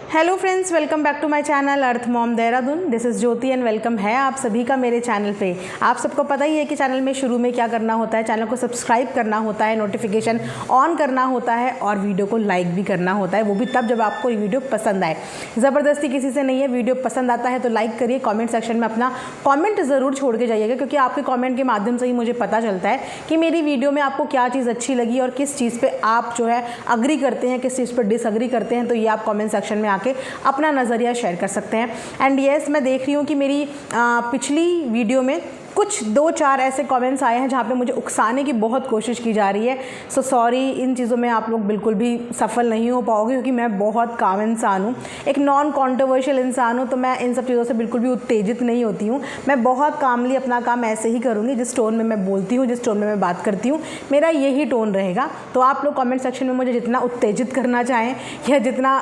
Hello friends, welcome back to my channel earth mom Dehradun. This is Jyoti and welcome है आप सभी का मेरे चैनल पे। आप सबको पता ही है कि चैनल में शुरू में क्या करना होता है, चैनल को सब्सक्राइब करना होता है, नोटिफिकेशन ऑन करना होता है और वीडियो को लाइक भी करना होता है, वो भी तब जब आपको ये वीडियो पसंद आए। ज़बरदस्ती किसी से नहीं है, वीडियो पसंद आता है तो लाइक करिए, कॉमेंट सेक्शन में अपना कॉमेंट ज़रूर छोड़ के जाइएगा, क्योंकि आपके कॉमेंट के माध्यम से ही मुझे पता चलता है कि मेरी वीडियो में आपको क्या चीज़ अच्छी लगी और किस चीज़ पर आप जो है अग्री करते हैं, किस चीज़ पर डिसअग्री करते हैं। तो ये आप कॉमेंट सेक्शन में आके अपना नज़रिया शेयर कर सकते हैं। एंड येस, मैं देख रही हूँ कि मेरी पिछली वीडियो में कुछ 2-4 ऐसे कमेंट्स आए हैं जहाँ पे मुझे उकसाने की बहुत कोशिश की जा रही है। सो सॉरी, इन चीज़ों में आप लोग बिल्कुल भी सफल नहीं हो पाओगे, क्योंकि मैं बहुत काम इंसान हूँ, एक नॉन कॉन्ट्रोवर्शियल इंसान हूँ, तो मैं इन सब चीज़ों से बिल्कुल भी उत्तेजित नहीं होती हूँ। मैं बहुत कामली अपना काम ऐसे ही करूँगी, जिस टोन में मैं बोलती हूँ, जिस टोन में मैं बात करती हूँ, मेरा यही टोन रहेगा। तो आप लोग कमेंट सेक्शन में मुझे जितना उत्तेजित करना चाहें या जितना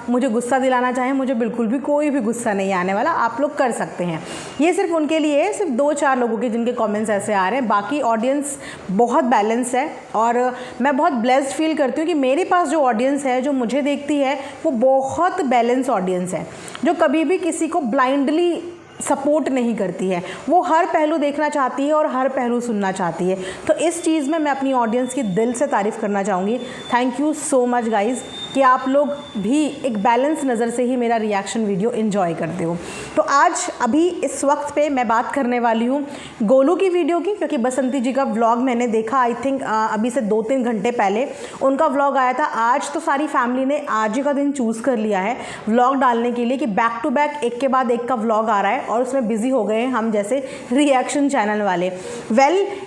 मुझे गुस्सा दिलाना चाहें, मुझे बिल्कुल भी कोई भी गुस्सा नहीं आने वाला, आप लोग कर सकते हैं। ये सिर्फ उनके लिए, सिर्फ 2-4 लोगों के जिनके कमेंट्स ऐसे आ रहे हैं। बाकी ऑडियंस बहुत बैलेंस है और मैं बहुत ब्लेस्ड फील करती हूँ कि मेरे पास जो ऑडियंस है, जो मुझे देखती है, वो बहुत बैलेंस ऑडियंस है, जो कभी भी किसी को ब्लाइंडली सपोर्ट नहीं करती है। वो हर पहलू देखना चाहती है और हर पहलू सुनना चाहती है। तो इस चीज़ में मैं अपनी ऑडियंस की दिल से तारीफ़ करना चाहूँगी। Thank you so much guys कि आप लोग भी एक बैलेंस नज़र से ही मेरा रिएक्शन वीडियो एंजॉय करते हो। तो आज अभी इस वक्त पे मैं बात करने वाली हूँ गोलू की वीडियो की, क्योंकि बसंती जी का व्लॉग मैंने देखा, आई थिंक अभी से 2-3 घंटे पहले उनका व्लॉग आया था। आज तो सारी फैमिली ने आज ही का दिन चूज़ कर लिया है व्लॉग डालने के लिए कि बैक टू बैक एक के बाद एक का व्लॉग आ रहा है, और उसमें बिजी हो गए हैं हम जैसे रिएक्शन चैनल वाले।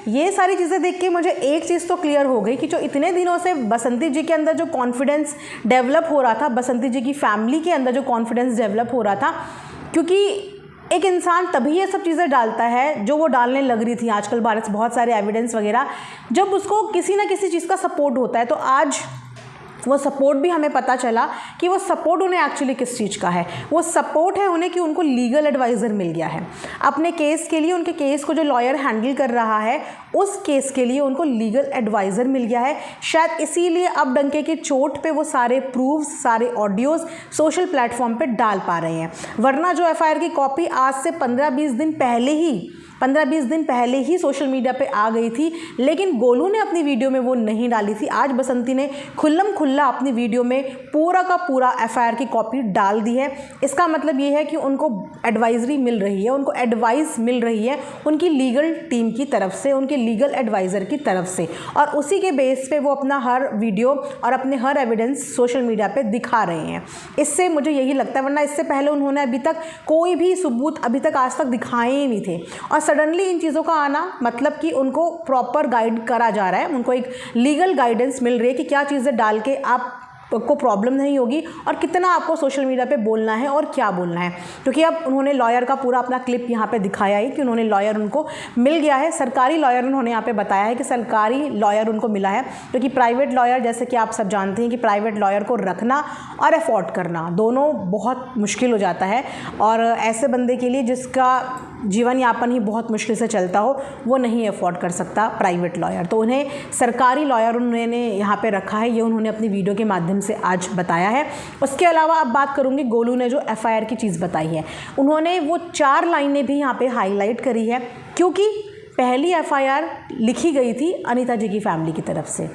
ये सारी चीज़ें देख के मुझे एक चीज़ तो क्लियर हो गई कि जो इतने दिनों से बसंती जी के अंदर जो कॉन्फिडेंस डेवलप हो रहा था, बसंती जी की फैमिली के अंदर जो कॉन्फिडेंस डेवलप हो रहा था, क्योंकि एक इंसान तभी ये सब चीज़ें डालता है जो वो डालने लग रही थी। आजकल भारत बहुत सारे एविडेंस वगैरह, जब उसको किसी ना किसी चीज़ का सपोर्ट होता है, तो आज वो सपोर्ट भी हमें पता चला कि वो सपोर्ट उन्हें एक्चुअली किस चीज़ का है। वो सपोर्ट है उन्हें कि उनको लीगल एडवाइज़र मिल गया है अपने केस के लिए। उनके केस को जो लॉयर हैंडल कर रहा है, उस केस के लिए उनको लीगल एडवाइज़र मिल गया है। शायद इसीलिए अब डंके की चोट पे वो सारे प्रूफ्स, सारे ऑडियोज़ सोशल प्लेटफॉर्म पे डाल पा रहे हैं। वरना जो एफआईआर की कॉपी आज से 15-20 दिन पहले ही सोशल मीडिया पे आ गई थी, लेकिन गोलू ने अपनी वीडियो में वो नहीं डाली थी। आज बसंती ने खुल्लम खुल्ला अपनी वीडियो में पूरा का पूरा एफआईआर की कॉपी डाल दी है। इसका मतलब ये है कि उनको एडवाइजरी मिल रही है, उनको एडवाइस मिल रही है उनकी लीगल टीम की तरफ से, उनके लीगल एडवाइज़र की तरफ से, और उसी के बेस पे वो अपना हर वीडियो और अपने हर एविडेंस सोशल मीडिया पे दिखा रहे हैं। इससे मुझे यही लगता है, वरना इससे पहले उन्होंने अभी तक कोई भी सबूत अभी तक आज तक दिखाए ही नहीं थे। और सडनली इन चीज़ों का आना मतलब कि उनको प्रॉपर गाइड करा जा रहा है, उनको एक लीगल गाइडेंस मिल रही है कि क्या चीज़ें डाल के आपको प्रॉब्लम नहीं होगी और कितना आपको सोशल मीडिया पे बोलना है और क्या बोलना है। क्योंकि अब उन्होंने लॉयर का पूरा अपना क्लिप यहाँ पे दिखाया ही कि उन्होंने लॉयर उनको मिल गया है, सरकारी लॉयर। उन्होंने यहाँ पे बताया है कि सरकारी लॉयर उनको मिला है, क्योंकि प्राइवेट लॉयर, जैसे कि आप सब जानते हैं कि प्राइवेट लॉयर को रखना और अफोर्ड करना दोनों बहुत मुश्किल हो जाता है, और ऐसे बंदे के लिए जिसका जीवन यापन ही बहुत मुश्किल से चलता हो, वो नहीं अफोर्ड कर सकता प्राइवेट लॉयर। तो उन्हें सरकारी लॉयर उन्होंने यहाँ पे रखा है, ये उन्होंने अपनी वीडियो के माध्यम से आज बताया है। उसके अलावा अब बात करूँगी गोलू ने जो एफआईआर की चीज़ बताई है, उन्होंने वो 4 लाइनें भी यहाँ पे हाईलाइट करी है, क्योंकि पहली एफआईआर लिखी गई थी अनीता जी की फैमिली की तरफ से।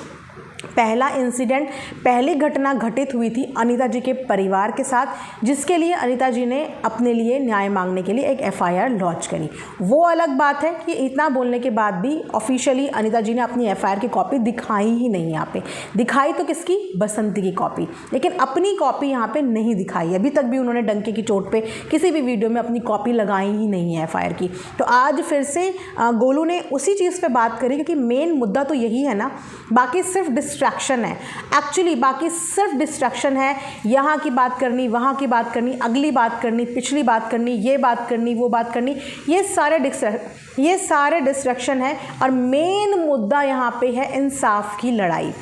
पहला इंसिडेंट, पहली घटना घटित हुई थी अनीता जी के परिवार के साथ, जिसके लिए अनीता जी ने अपने लिए न्याय मांगने के लिए एक एफआईआर लॉन्च करी। वो अलग बात है कि इतना बोलने के बाद भी ऑफिशियली अनीता जी ने अपनी एफआईआर की कॉपी दिखाई ही नहीं। यहाँ पे दिखाई तो किसकी, बसंती की कॉपी, लेकिन अपनी कॉपी यहाँ पे नहीं दिखाई। अभी तक भी उन्होंने डंके की चोट पे किसी भी वीडियो में अपनी कॉपी लगाई ही नहीं है एफआईआर की। तो आज फिर से गोलू ने उसी चीज़ पर बात करी, क्योंकि मेन मुद्दा तो यही है ना, बाकी सिर्फ डिस्ट्रैक्शन है। एक्चुअली बाकी सिर्फ डिस्ट्रैक्शन है, यहाँ की बात करनी, वहाँ की बात करनी, अगली बात करनी, पिछली बात करनी, ये बात करनी, वो बात करनी, ये सारे डिस्ट्रैक्शन है। और मेन मुद्दा यहाँ पे है इंसाफ की लड़ाई,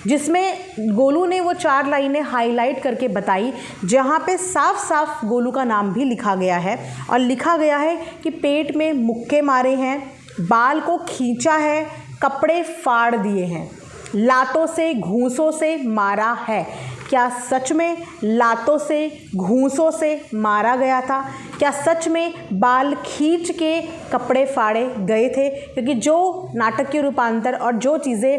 जिसमें गोलू ने वो 4 लाइनें हाईलाइट करके बताई, जहाँ पे साफ साफ गोलू का नाम भी लिखा गया है, और लिखा गया है कि पेट में मुक्के मारे हैं, बाल को खींचा है, कपड़े फाड़ दिए हैं, लातों से घूंसों से मारा है। क्या सच में लातों से, घूंसों से मारा गया था? क्या सच में बाल खींच के कपड़े फाड़े गए थे? क्योंकि जो नाटकीय रूपांतर और जो चीज़ें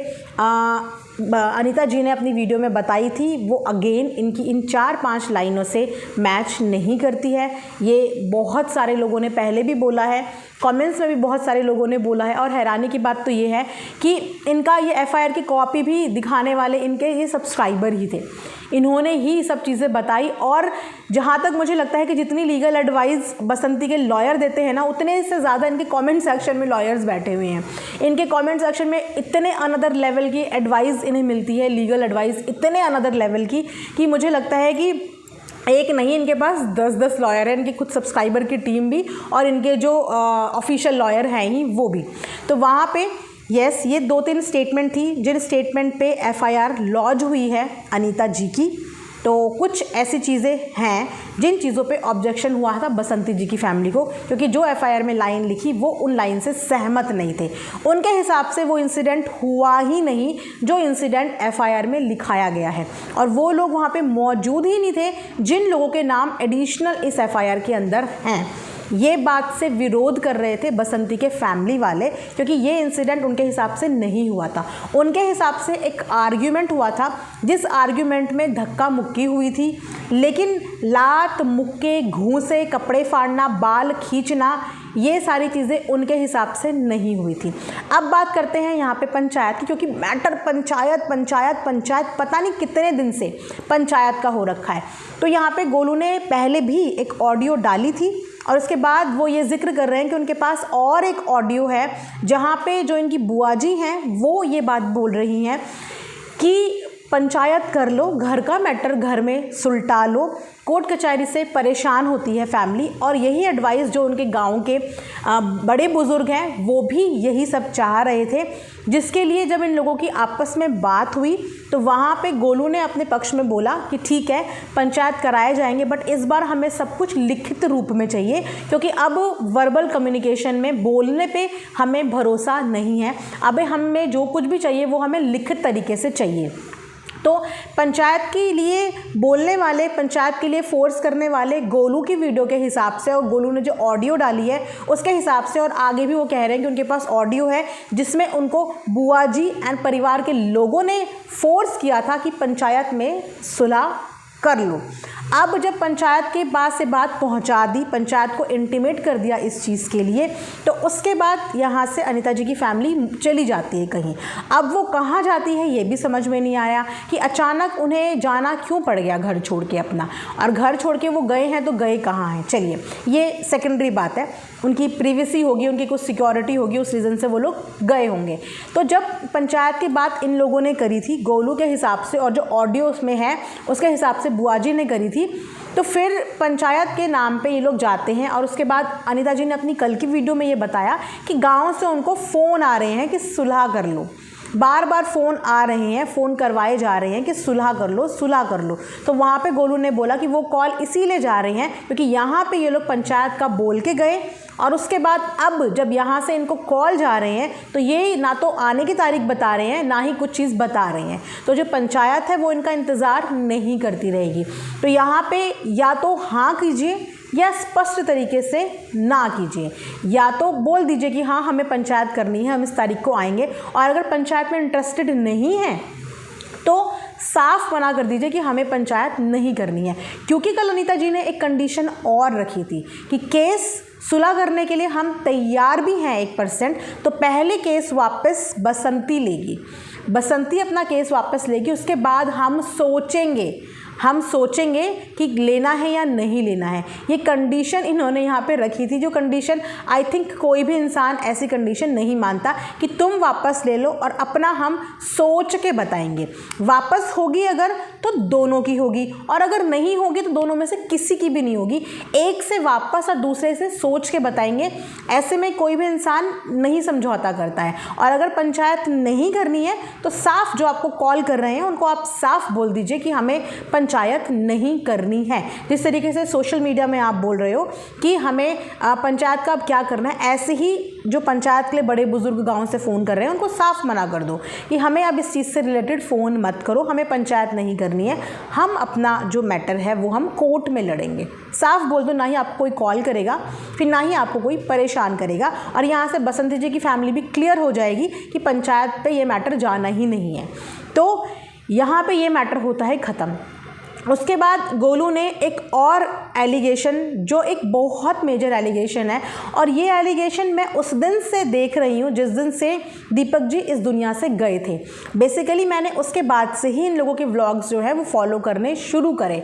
अनीता जी ने अपनी वीडियो में बताई थी वो अगेन इनकी इन 4-5 लाइनों से मैच नहीं करती है। ये बहुत सारे लोगों ने पहले भी बोला है, कमेंट्स में भी बहुत सारे लोगों ने बोला है। और हैरानी की बात तो ये है कि इनका ये एफआईआर की कॉपी भी दिखाने वाले इनके ये सब्सक्राइबर ही थे। इन्होंने ही सब चीज़ें बताई। और जहाँ तक मुझे लगता है कि जितनी लीगल एडवाइस बसंती के लॉयर देते हैं ना, उतने से ज़्यादा इनके कमेंट सेक्शन में लॉयर्स बैठे हुए हैं। इनके कमेंट सेक्शन में इतने अनदर लेवल की एडवाइस इन्हें मिलती है, लीगल एडवाइस इतने अनदर लेवल की, कि मुझे लगता है कि एक नहीं, इनके पास 10-10 लॉयर हैं, इनकी खुद सब्सक्राइबर की टीम भी और इनके जो ऑफिशियल लॉयर हैं ही वो भी। तो वहाँ पे यस, ये 2-3 स्टेटमेंट थी जिन स्टेटमेंट पे एफआईआर लॉन्च हुई है अनीता जी की। तो कुछ ऐसी चीज़ें हैं जिन चीज़ों पे ऑब्जेक्शन हुआ था बसंती जी की फैमिली को, क्योंकि जो एफआईआर में लाइन लिखी वो उन लाइन से सहमत नहीं थे। उनके हिसाब से वो इंसिडेंट हुआ ही नहीं जो इंसिडेंट एफआईआर में लिखाया गया है, और वो लोग वहाँ पे मौजूद ही नहीं थे जिन लोगों के नाम एडिशनल इस एफआईआर के अंदर हैं। ये बात से विरोध कर रहे थे बसंती के फैमिली वाले, क्योंकि ये इंसिडेंट उनके हिसाब से नहीं हुआ था। उनके हिसाब से एक आर्ग्यूमेंट हुआ था, जिस आर्ग्यूमेंट में धक्का मुक्की हुई थी, लेकिन लात, मुक्के, घूंसे, कपड़े फाड़ना, बाल खींचना, ये सारी चीज़ें उनके हिसाब से नहीं हुई थी। अब बात करते हैं यहाँ पे पंचायत की, क्योंकि मैटर पंचायत पंचायत पंचायत पता नहीं कितने दिन से पंचायत का हो रखा है। तो यहाँ पे गोलू ने पहले भी एक ऑडियो डाली थी और उसके बाद वो ये जिक्र कर रहे हैं कि उनके पास और एक ऑडियो है जहाँ पे जो इनकी बुआ जी हैं वो ये बात बोल रही हैं कि पंचायत कर लो, घर का मैटर घर में सुलटा लो, कोर्ट कचहरी से परेशान होती है फैमिली। और यही एडवाइस जो उनके गांव के बड़े बुज़ुर्ग हैं वो भी यही सब चाह रहे थे, जिसके लिए जब इन लोगों की आपस में बात हुई तो वहाँ पे गोलू ने अपने पक्ष में बोला कि ठीक है पंचायत कराए जाएंगे, बट इस बार हमें सब कुछ लिखित रूप में चाहिए, क्योंकि अब वर्बल कम्युनिकेशन में बोलने पे हमें भरोसा नहीं है। अब हमें जो कुछ भी चाहिए वो हमें लिखित तरीके से चाहिए। तो पंचायत के लिए बोलने वाले, पंचायत के लिए फोर्स करने वाले गोलू की वीडियो के हिसाब से और गोलू ने जो ऑडियो डाली है उसके हिसाब से, और आगे भी वो कह रहे हैं कि उनके पास ऑडियो है जिसमें उनको बुआ जी एंड परिवार के लोगों ने फोर्स किया था कि पंचायत में सुलह कर लो। अब जब पंचायत के बाद से बात पहुंचा दी, पंचायत को इंटीमेट कर दिया इस चीज़ के लिए, तो उसके बाद यहाँ से अनीता जी की फैमिली चली जाती है कहीं। अब वो कहाँ जाती है ये भी समझ में नहीं आया कि अचानक उन्हें जाना क्यों पड़ गया घर छोड़ के अपना, और घर छोड़ के वो गए हैं तो गए कहाँ हैं। चलिए ये सेकेंडरी बात है, उनकी प्रिवेसी होगी, उनकी कुछ सिक्योरिटी होगी, उस रीज़न से वो लोग गए होंगे। तो जब पंचायत की बात इन लोगों ने करी थी गोलू के हिसाब से और जो ऑडियो उसमें है उसके हिसाब से बुआ जी ने करी थी, तो फिर पंचायत के नाम पे ये लोग जाते हैं। और उसके बाद अनीता जी ने अपनी कल की वीडियो में ये बताया कि गांव से उनको फ़ोन आ रहे हैं कि सुलह कर लो, बार बार फ़ोन आ रहे हैं, फ़ोन करवाए जा रहे हैं कि सुलह कर लो, सुलह कर लो। तो वहाँ पे गोलू ने बोला कि वो कॉल इसीलिए जा रहे हैं क्योंकि यहाँ पे ये लोग पंचायत का बोल के गए, और उसके बाद अब जब यहाँ से इनको कॉल जा रहे हैं तो ये ना तो आने की तारीख बता रहे हैं ना ही कुछ चीज़ बता रहे हैं। तो जो पंचायत है वो इनका इंतज़ार नहीं करती रहेगी। तो यहाँ पे या तो हाँ कीजिए या स्पष्ट तरीके से ना कीजिए, या तो बोल दीजिए कि हाँ हमें पंचायत करनी है, हम इस तारीख को आएंगे, और अगर पंचायत में इंटरेस्टेड नहीं है तो साफ मना कर दीजिए कि हमें पंचायत नहीं करनी है। क्योंकि कल अनीता जी ने एक कंडीशन और रखी थी कि केस सुलह करने के लिए हम तैयार भी हैं 1%, तो पहले केस वापस बसंती लेगी, बसंती अपना केस वापस लेगी, उसके बाद हम सोचेंगे कि लेना है या नहीं लेना है। ये कंडीशन इन्होंने यहाँ पे रखी थी, जो कंडीशन आई थिंक कोई भी इंसान ऐसी कंडीशन नहीं मानता कि तुम वापस ले लो और अपना हम सोच के बताएंगे। वापस होगी अगर तो दोनों की होगी, और अगर नहीं होगी तो दोनों में से किसी की भी नहीं होगी। एक से वापस और दूसरे से सोच के बताएंगे, ऐसे में कोई भी इंसान नहीं समझौता करता है। और अगर पंचायत नहीं करनी है तो साफ जो आपको कॉल कर रहे हैं उनको आप साफ बोल दीजिए कि हमें पंचायत नहीं करनी है। जिस तरीके से सोशल मीडिया में आप बोल रहे हो कि हमें पंचायत का अब क्या करना है, ऐसे ही जो पंचायत के लिए बड़े बुजुर्ग गांव से फ़ोन कर रहे हैं उनको साफ मना कर दो कि हमें अब इस चीज़ से रिलेटेड फ़ोन मत करो, हमें पंचायत नहीं करनी है, हम अपना जो मैटर है वो हम कोर्ट में लड़ेंगे। साफ बोल दो, ना ही आपको कोई कॉल करेगा, फिर ना ही आपको कोई परेशान करेगा, और यहाँ से बसंती जी की फैमिली भी क्लियर हो जाएगी कि पंचायत पे ये मैटर जाना ही नहीं है। तो यहाँ पे ये मैटर होता है ख़त्म। उसके बाद गोलू ने एक और एलिगेशन, जो एक बहुत मेजर एलिगेशन है, और ये एलिगेशन मैं उस दिन से देख रही हूँ जिस दिन से दीपक जी इस दुनिया से गए थे। बेसिकली मैंने उसके बाद से ही इन लोगों के व्लॉग्स जो है वो फॉलो करने शुरू करे,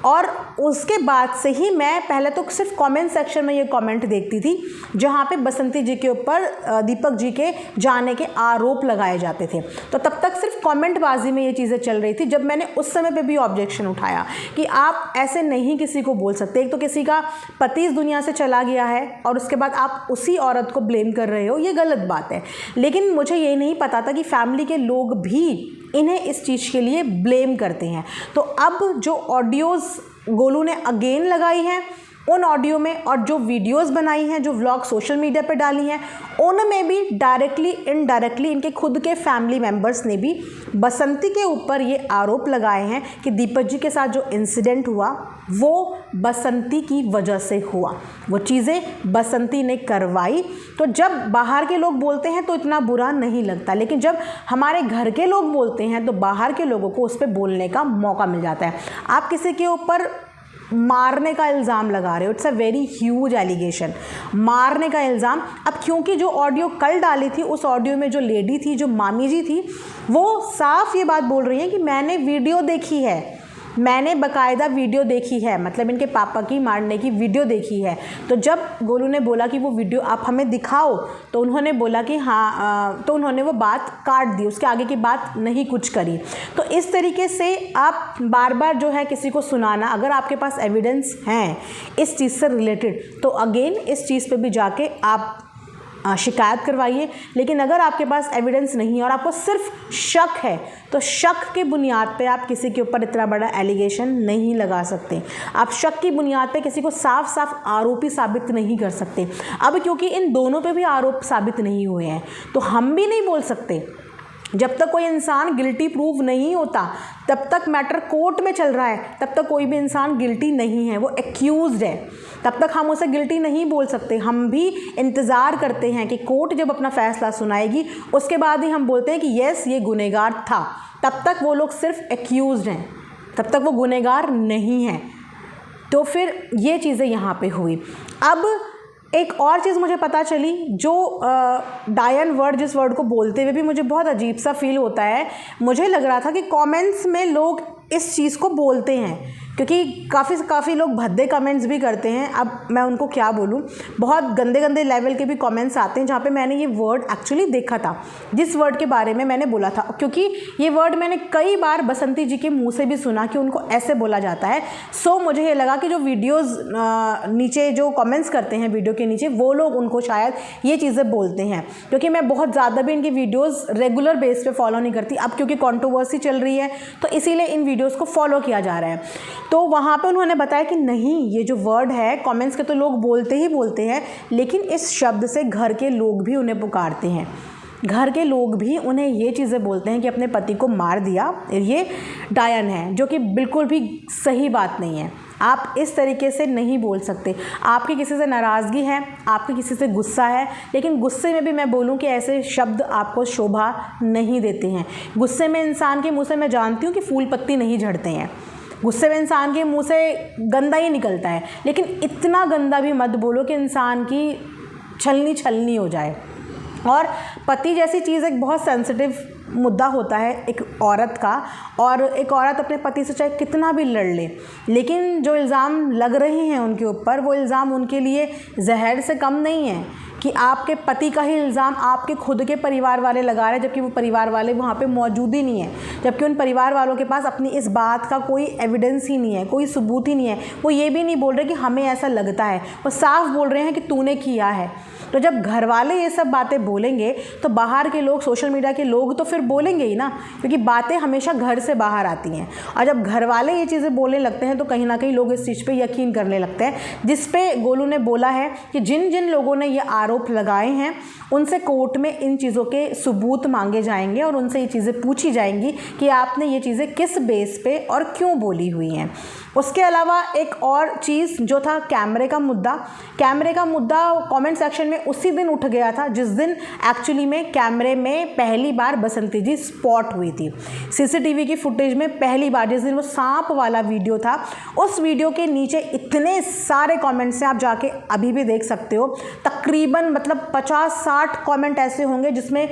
और उसके बाद से ही मैं पहले तो सिर्फ कमेंट सेक्शन में ये कमेंट देखती थी जहाँ पे बसंती जी के ऊपर दीपक जी के जाने के आरोप लगाए जाते थे। तो तब तक सिर्फ कमेंटबाजी में ये चीज़ें चल रही थी। जब मैंने उस समय पे भी ऑब्जेक्शन उठाया कि आप ऐसे नहीं किसी को बोल सकते, एक तो किसी का पति इस दुनिया से चला गया है और उसके बाद आप उसी औरत को ब्लेम कर रहे हो, ये गलत बात है। लेकिन मुझे ये नहीं पता था कि फैमिली के लोग भी इन्हें इस चीज़ के लिए ब्लेम करते हैं। तो अब जो ऑडियोज़ गोलू ने अगेन लगाई हैं उन ऑडियो में, और जो वीडियोस बनाई हैं, जो व्लॉग सोशल मीडिया पे डाली हैं, उनमें भी डायरेक्टली इनडायरेक्टली इनके खुद के फैमिली मेम्बर्स ने भी बसंती के ऊपर ये आरोप लगाए हैं कि दीपक जी के साथ जो इंसिडेंट हुआ वो बसंती की वजह से हुआ, वो चीज़ें बसंती ने करवाई। तो जब बाहर के लोग बोलते हैं तो इतना बुरा नहीं लगता, लेकिन जब हमारे घर के लोग बोलते हैं तो बाहर के लोगों को उस पर बोलने का मौका मिल जाता है। आप किसी के ऊपर मारने का इल्ज़ाम लगा रहे हो, it's a very huge allegation, मारने का इल्ज़ाम। अब क्योंकि जो ऑडियो कल डाली थी उस ऑडियो में जो लेडी थी, जो मामी जी थी, वो साफ ये बात बोल रही हैं कि मैंने वीडियो देखी है, मैंने बकायदा वीडियो देखी है, मतलब इनके पापा की मारने की वीडियो देखी है। तो जब गोलू ने बोला कि वो वीडियो आप हमें दिखाओ, तो उन्होंने बोला कि हाँ, तो उन्होंने वो बात काट दी, उसके आगे की बात नहीं कुछ करी। तो इस तरीके से आप बार बार जो है किसी को सुनाना, अगर आपके पास एविडेंस हैं इस चीज़ से रिलेटेड तो अगेन इस चीज़ पे भी जाके आप शिकायत करवाइए। लेकिन अगर आपके पास एविडेंस नहीं है और आपको सिर्फ शक है, तो शक की बुनियाद पे आप किसी के ऊपर इतना बड़ा एलिगेशन नहीं लगा सकते। आप शक की बुनियाद पे किसी को साफ साफ आरोपी साबित नहीं कर सकते। अब क्योंकि इन दोनों पे भी आरोप साबित नहीं हुए हैं तो हम भी नहीं बोल सकते। जब तक कोई इंसान गिल्टी प्रूव नहीं होता, तब तक मैटर कोर्ट में चल रहा है, तब तक कोई भी इंसान गिल्टी नहीं है, वो एक्यूज्ड है, तब तक हम उसे गिल्टी नहीं बोल सकते। हम भी इंतज़ार करते हैं कि कोर्ट जब अपना फैसला सुनाएगी उसके बाद ही हम बोलते हैं कि यस ये गुनहगार था। तब तक वो लोग सिर्फ एक्यूज्ड हैं, तब तक वो गुनहगार नहीं हैं। तो फिर ये चीज़ें यहाँ पे हुई। अब एक और चीज़ मुझे पता चली, जो डायन वर्ड, जिस वर्ड को बोलते हुए भी मुझे बहुत अजीब सा फील होता है। मुझे लग रहा था कि कमेंट्स में लोग इस चीज़ को बोलते हैं, क्योंकि काफ़ी लोग भद्दे कमेंट्स भी करते हैं। अब मैं उनको क्या बोलूँ, बहुत गंदे गंदे लेवल के भी कमेंट्स आते हैं जहाँ पे मैंने ये वर्ड एक्चुअली देखा था, जिस वर्ड के बारे में मैंने बोला था, क्योंकि ये वर्ड मैंने कई बार बसंती जी के मुंह से भी सुना कि उनको ऐसे बोला जाता है। सो मुझे ये लगा कि जो वीडियोज़ नीचे जो कमेंट्स करते हैं वीडियो के नीचे, वो लोग उनको शायद ये चीज़ें बोलते हैं। क्योंकि मैं बहुत ज़्यादा भी इनकी वीडियोज़ रेगुलर बेस पे फॉलो नहीं करती, अब क्योंकि कंट्रोवर्सी चल रही है तो इसीलिए इन वीडियोज़ को फॉलो किया जा रहा है। तो वहाँ पे उन्होंने बताया कि नहीं, ये जो वर्ड है कमेंट्स के तो लोग बोलते ही बोलते हैं, लेकिन इस शब्द से घर के लोग भी उन्हें पुकारते हैं, घर के लोग भी उन्हें ये चीज़ें बोलते हैं कि अपने पति को मार दिया, ये डायन है, जो कि बिल्कुल भी सही बात नहीं है। आप इस तरीके से नहीं बोल सकते। आपकी किसी से नाराज़गी है, आपकी किसी से गुस्सा है, लेकिन गुस्से में भी मैं बोलूं कि ऐसे शब्द आपको शोभा नहीं देते हैं। गुस्से में इंसान के मुंह से मैं जानती हूँ कि फूल पत्ती नहीं झड़ते हैं, गुस्से में इंसान के मुंह से गंदा ही निकलता है, लेकिन इतना गंदा भी मत बोलो कि इंसान की छलनी हो जाए। और पति जैसी चीज़ एक बहुत सेंसिटिव मुद्दा होता है एक औरत का, और एक औरत अपने पति से चाहे कितना भी लड़ ले, लेकिन जो इल्ज़ाम लग रहे हैं उनके ऊपर, वो इल्ज़ाम उनके लिए जहर से कम नहीं है कि आपके पति का ही इल्ज़ाम आपके खुद के परिवार वाले लगा रहे हैं, जबकि वो परिवार वाले वहाँ पे मौजूद ही नहीं है, जबकि उन परिवार वालों के पास अपनी इस बात का कोई एविडेंस ही नहीं है, कोई सबूत ही नहीं है। वो ये भी नहीं बोल रहे कि हमें ऐसा लगता है, वो साफ बोल रहे हैं कि तूने किया है। तो जब घर वाले ये सब बातें बोलेंगे तो बाहर के लोग, सोशल मीडिया के लोग तो फिर बोलेंगे ही ना, क्योंकि बातें हमेशा घर से बाहर आती हैं। और जब घर वाले ये चीज़ें बोलने लगते हैं तो कहीं ना कहीं लोग इस चीज़ पे यकीन करने लगते हैं, जिस पे गोलू ने बोला है कि जिन जिन लोगों ने ये आरोप लगाए हैं उनसे कोर्ट में इन चीज़ों के सबूत मांगे जाएंगे और उनसे ये चीज़ें पूछी जाएंगी कि आपने ये चीज़ें किस बेस पे और क्यों बोली हुई हैं। उसके अलावा एक और चीज़ जो था कैमरे का मुद्दा कमेंट सेक्शन में उसी दिन उठ गया था जिस दिन एक्चुअली में कैमरे में पहली बार बसंती जी स्पॉट हुई थी। सीसीटीवी की फुटेज में पहली बार जिस दिन वो सांप वाला वीडियो था, उस वीडियो के नीचे इतने सारे कमेंट्स हैं, आप जाके अभी भी देख सकते हो। तकरीबन मतलब 50-60 कमेंट ऐसे होंगे जिसमें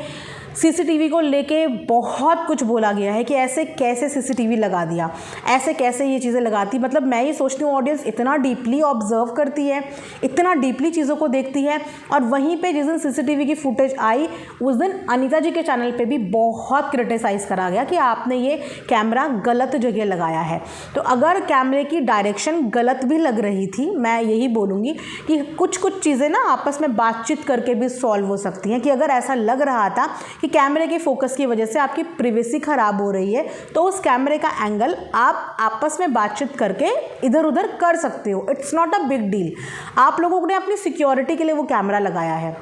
सीसीटीवी को लेके बहुत कुछ बोला गया है कि ऐसे कैसे सीसीटीवी लगा दिया, ऐसे कैसे ये चीज़ें लगाती। मतलब मैं ये सोचती हूँ ऑडियंस इतना डीपली ऑब्जर्व करती है, इतना डीपली चीज़ों को देखती है। और वहीं पे जिस दिन सीसीटीवी की फुटेज आई उस दिन अनीता जी के चैनल पे भी बहुत क्रिटिसाइज़ करा गया कि आपने ये कैमरा गलत जगह लगाया है। तो अगर कैमरे की डायरेक्शन गलत भी लग रही थी, मैं यही बोलूँगी कि कुछ कुछ चीज़ें ना आपस में बातचीत करके भी सॉल्व हो सकती हैं। कि अगर ऐसा लग रहा था कि कैमरे के फोकस की वजह से आपकी प्राइवेसी ख़राब हो रही है तो उस कैमरे का एंगल आप आपस में बातचीत करके इधर उधर कर सकते हो। It's not a big deal. आप लोगों ने अपनी सिक्योरिटी के लिए वो कैमरा लगाया है,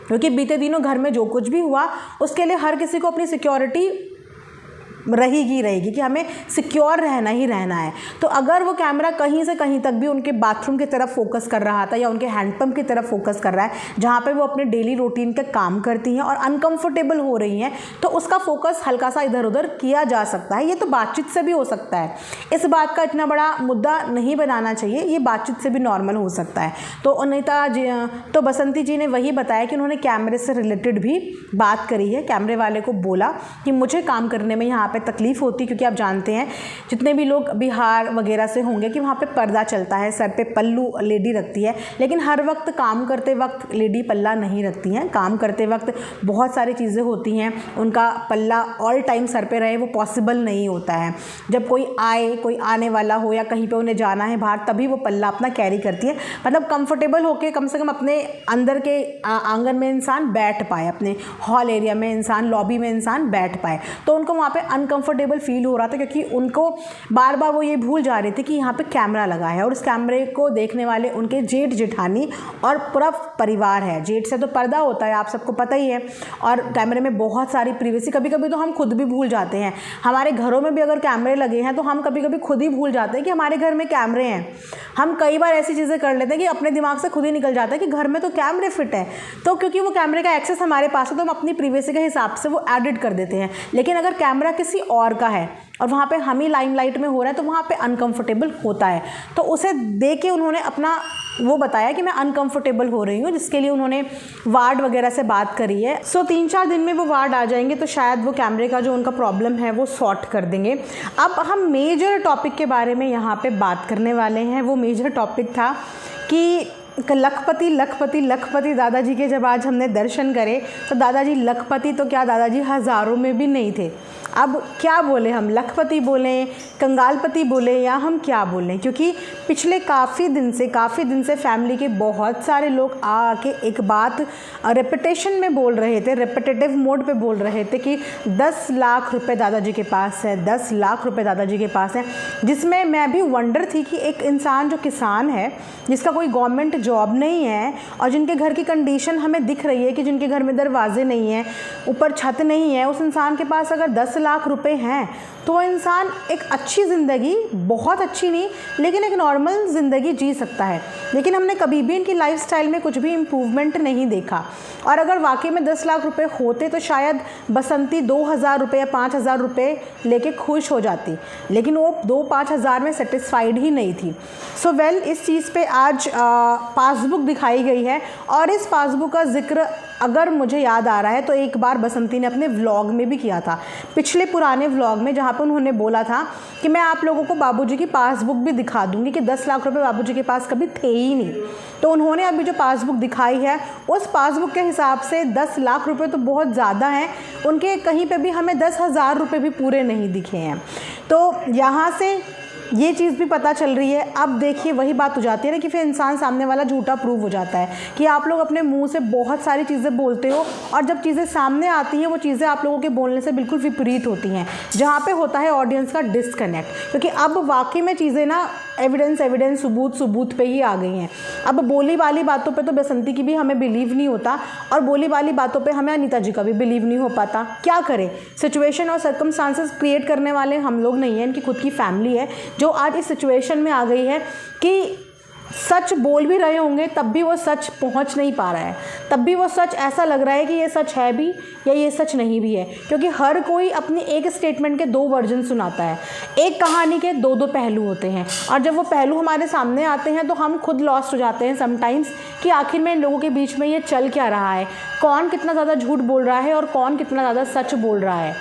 क्योंकि बीते दिनों घर में जो कुछ भी हुआ उसके लिए हर किसी को अपनी सिक्योरिटी रहेगी कि हमें सिक्योर रहना ही रहना है। तो अगर वो कैमरा कहीं से कहीं तक भी उनके बाथरूम की तरफ फोकस कर रहा था या उनके हैंडपंप की तरफ फोकस कर रहा है जहाँ पे वो अपने डेली रूटीन का काम करती हैं और अनकंफर्टेबल हो रही हैं, तो उसका फोकस हल्का सा इधर उधर किया जा सकता है। ये तो बातचीत से भी हो सकता है, इस बात का इतना बड़ा मुद्दा नहीं बनाना चाहिए, ये बातचीत से भी नॉर्मल हो सकता है। तो अनीता जी, तो बसंती जी ने वही बताया कि उन्होंने कैमरे से रिलेटेड भी बात करी है। कैमरे वाले को बोला कि मुझे काम करने में यहाँ पे तकलीफ होती, क्योंकि आप जानते हैं जितने भी लोग बिहार वगैरह से होंगे कि वहाँ पे पर्दा चलता है, सर पे पल्लू लेडी रखती है, लेकिन हर वक्त काम करते वक्त लेडी पल्ला नहीं रखती हैं। काम करते वक्त बहुत सारी चीज़ें होती हैं, उनका पल्ला ऑल टाइम सर पे रहे वो पॉसिबल नहीं होता है। जब कोई आने वाला हो या कहीं पे उन्हें जाना है बाहर, तभी वो पल्ला अपना कैरी करती है। मतलब कंफर्टेबल होके कम से कम अपने अंदर के आंगन में इंसान बैठ पाए, अपने हॉल एरिया में इंसान, लॉबी में इंसान बैठ पाए। तो उनको वहाँ पे अनकंफर्टेबल फील हो रहा था, क्योंकि उनको बार बार वो ये भूल जा रहे थे कि यहाँ पे कैमरा लगा है और उस कैमरे को देखने वाले उनके जेठ जेठानी और पूरा परिवार है। जेठ से तो पर्दा होता है, आप सबको पता ही है, और कैमरे में बहुत सारी प्राइवेसी। कभी कभी तो हम खुद भी भूल जाते हैं, हमारे घरों में भी अगर कैमरे लगे हैं तो हम कभी कभी खुद ही भूल जाते हैं कि हमारे घर में कैमरे हैं। हम कई बार ऐसी चीज़ें कर लेते हैं कि अपने दिमाग से खुद ही निकल जाता है कि घर में तो कैमरे फिट है, तो क्योंकि वो कैमरे का एक्सेस हमारे पास है तो हम अपनी प्राइवेसी के हिसाब से वो एडिट कर देते हैं। लेकिन अगर कैमरा किसी और का है और वहाँ पे हम ही लाइमलाइट में हो रहा है तो वहाँ पे अनकंफर्टेबल होता है। तो उसे देख के उन्होंने अपना वो बताया कि मैं अनकंफर्टेबल हो रही हूँ, जिसके लिए उन्होंने वार्ड वगैरह से बात करी है। 3-4 दिन में वो वार्ड आ जाएंगे तो शायद वो कैमरे का जो उनका प्रॉब्लम है वो सॉर्ट कर देंगे। अब हम मेजर टॉपिक के बारे में यहाँ पे बात करने वाले हैं। वो मेजर टॉपिक था कि लखपति दादाजी के जब आज हमने दर्शन करे तो दादाजी लखपति तो क्या, दादाजी हज़ारों में भी नहीं थे। अब क्या बोले हम, लखपति बोलें, कंगालपति बोलें या हम क्या बोलें, क्योंकि पिछले काफ़ी दिन से फैमिली के बहुत सारे लोग आके एक बात रेपिटेशन में बोल रहे थे, रेपिटेटिव मोड पे बोल रहे थे कि 10 लाख रुपए दादाजी के पास है, 10 लाख रुपए दादाजी के पास है। जिसमें मैं भी वंडर थी कि एक इंसान जो किसान है, जिसका कोई गवर्नमेंट जॉब नहीं है और जिनके घर की कंडीशन हमें दिख रही है कि जिनके घर में दरवाजे नहीं हैं, ऊपर छत नहीं है, उस इंसान के पास अगर 10 लाख रुपए हैं तो वो इंसान एक अच्छी ज़िंदगी, बहुत अच्छी नहीं लेकिन एक नॉर्मल ज़िंदगी जी सकता है। लेकिन हमने कभी भी इनकी लाइफस्टाइल में कुछ भी इम्प्रूवमेंट नहीं देखा। और अगर वाकई में 10 लाख रुपए होते तो शायद बसंती 2,000 रुपये या 5,000 रुपये लेके खुश हो जाती, लेकिन वो 2-5 हज़ार में सेटिस्फाइड ही नहीं थी। सो वेल, इस चीज़ पे आज पासबुक दिखाई गई है और इस पासबुक का जिक्र अगर मुझे याद आ रहा है तो एक बार बसंती ने अपने व्लॉग में भी किया था, पिछले पुराने व्लॉग में, जहाँ पर उन्होंने बोला था कि मैं आप लोगों को बाबूजी की पासबुक भी दिखा दूंगी कि 10 लाख रुपए बाबूजी के पास कभी थे ही नहीं। तो उन्होंने अभी जो पासबुक दिखाई है उस पासबुक के हिसाब से 10 लाख रुपए तो बहुत ज़्यादा हैं, उनके कहीं पे भी हमें 10,000 रुपये भी पूरे नहीं दिखे हैं। तो यहाँ से ये चीज़ भी पता चल रही है। अब देखिए वही बात हो जाती है ना कि फिर इंसान सामने वाला झूठा प्रूव हो जाता है कि आप लोग अपने मुंह से बहुत सारी चीज़ें बोलते हो और जब चीज़ें सामने आती हैं वो चीज़ें आप लोगों के बोलने से बिल्कुल विपरीत होती हैं, जहाँ पे होता है ऑडियंस का डिस्कनेक्ट। क्योंकि अब वाकई में चीज़ें ना एविडेंस सबूत पे ही आ गई हैं। अब बोली वाली बातों पे तो बसंती की भी हमें बिलीव नहीं होता और बोली वाली बातों पे हमें अनीता जी का भी बिलीव नहीं हो पाता। क्या करें, सिचुएशन और सर्कमस्टांसेस क्रिएट करने वाले हम लोग नहीं हैं, इनकी खुद की फैमिली है जो आज इस सिचुएशन में आ गई है कि सच बोल भी रहे होंगे तब भी वो सच पहुंच नहीं पा रहा है, तब भी वो सच ऐसा लग रहा है कि ये सच है भी या ये सच नहीं भी है। क्योंकि हर कोई अपनी एक स्टेटमेंट के दो वर्जन सुनाता है, एक कहानी के दो पहलू होते हैं और जब वो पहलू हमारे सामने आते हैं तो हम खुद लॉस्ट हो जाते हैं समटाइम्स कि आखिर में इन लोगों के बीच में ये चल क्या रहा है, कौन कितना ज़्यादा झूठ बोल रहा है और कौन कितना ज़्यादा सच बोल रहा है।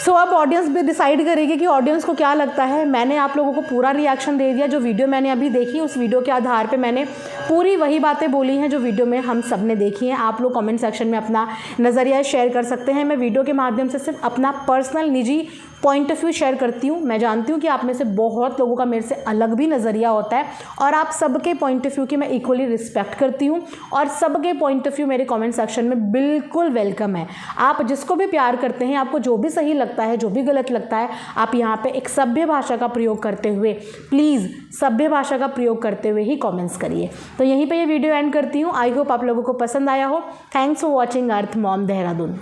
सो अब ऑडियंस भी डिसाइड करेगी कि ऑडियंस को क्या लगता है। मैंने आप लोगों को पूरा रिएक्शन दे दिया, जो वीडियो मैंने अभी देखी उस वीडियो के आधार पे मैंने पूरी वही बातें बोली हैं जो वीडियो में हम सब ने देखी हैं। आप लोग कमेंट सेक्शन में अपना नज़रिया शेयर कर सकते हैं। मैं वीडियो के माध्यम से सिर्फ अपना पर्सनल निजी पॉइंट ऑफ व्यू शेयर करती हूँ। मैं जानती हूँ कि आप में से बहुत लोगों का मेरे से अलग भी नज़रिया होता है और आप सबके पॉइंट ऑफ व्यू की मैं इक्वली रिस्पेक्ट करती हूँ और सबके पॉइंट ऑफ व्यू मेरे कमेंट सेक्शन में बिल्कुल वेलकम है। आप जिसको भी प्यार करते हैं, आपको जो भी सही लगता है, जो भी गलत लगता है, आप यहाँ पे एक सभ्य भाषा का प्रयोग करते हुए, प्लीज़ सभ्य भाषा का प्रयोग करते हुए ही कमेंट्स करिए। तो यहीं पे ये वीडियो एंड करती हूँ। आई होप आप लोगों को पसंद आया हो। Thanks for watching earth mom Dehradun.